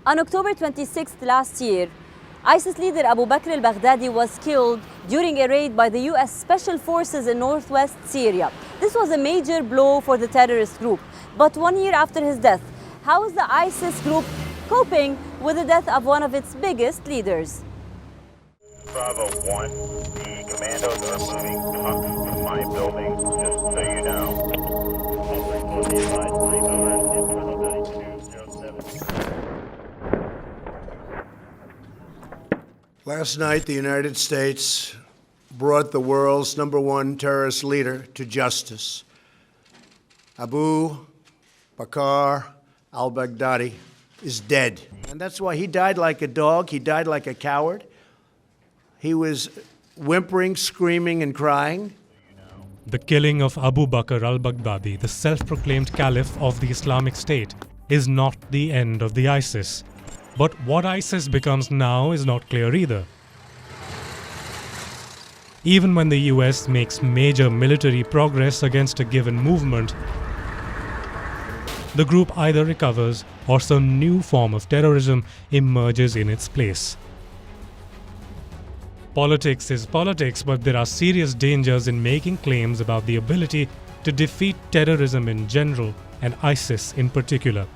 On October 26th last year, ISIS leader Abu Bakr al-Baghdadi was killed during a raid by the US Special Forces in northwest Syria. This was a major blow for the terrorist group. But 1 year after his death, how is the ISIS group coping with the death of one of its biggest leaders? Bravo 1, the commandos are moving to my building, just so you know. Last night, the United States brought the world's #1 terrorist leader to justice. Abu Bakr al-Baghdadi is dead. And that's why he died like a dog. He died like a coward. He was whimpering, screaming, and crying. The killing of Abu Bakr al-Baghdadi, the self-proclaimed caliph of the Islamic State, is not the end of the ISIS. But what ISIS becomes now is not clear either. Even when the US makes major military progress against a given movement, the group either recovers or some new form of terrorism emerges in its place. Politics is politics, but there are serious dangers in making claims about the ability to defeat terrorism in general and ISIS in particular.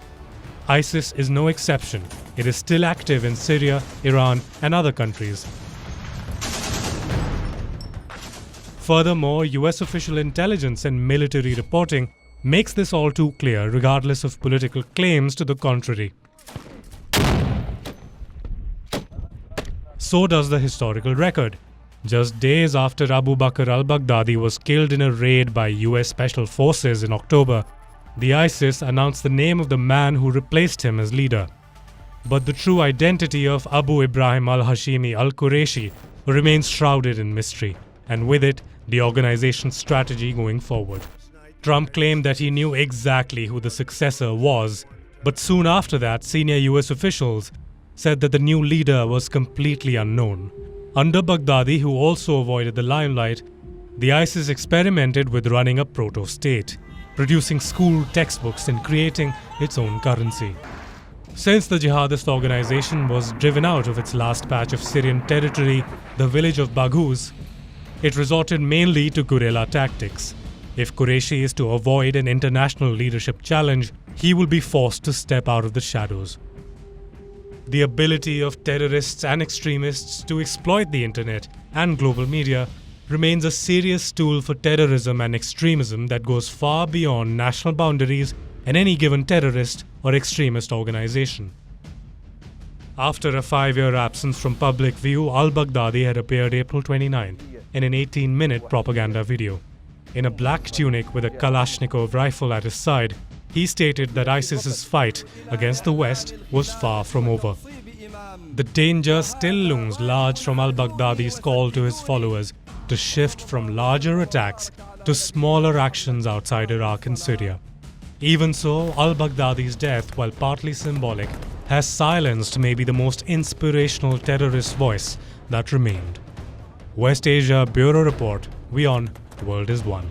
ISIS is no exception. It is still active in Syria, Iran, and other countries. Furthermore, US official intelligence and military reporting makes this all too clear, regardless of political claims to the contrary. So does the historical record. Just days after Abu Bakr al-Baghdadi was killed in a raid by US Special Forces in October, the ISIS announced the name of the man who replaced him as leader. But the true identity of Abu Ibrahim al-Hashimi al-Qurayshi remains shrouded in mystery, and with it, the organization's strategy going forward. Trump claimed that he knew exactly who the successor was, but soon after that, senior US officials said that the new leader was completely unknown. Under Baghdadi, who also avoided the limelight, the ISIS experimented with running a proto-state, producing school textbooks and creating its own currency. Since the jihadist organization was driven out of its last patch of Syrian territory, the village of Baghouz, it resorted mainly to guerrilla tactics. If Qurayshi is to avoid an international leadership challenge, he will be forced to step out of the shadows. The ability of terrorists and extremists to exploit the internet and global media remains a serious tool for terrorism and extremism that goes far beyond national boundaries and any given terrorist or extremist organization. After a 5-year absence from public view, al-Baghdadi had appeared April 29th in an 18-minute propaganda video. In a black tunic with a Kalashnikov rifle at his side, he stated that ISIS's fight against the West was far from over. The danger still looms large from al-Baghdadi's call to his followers to shift from larger attacks to smaller actions outside Iraq and Syria. Even so, al-Baghdadi's death, while partly symbolic, has silenced maybe the most inspirational terrorist voice that remained. West Asia Bureau Report, WION The World is One.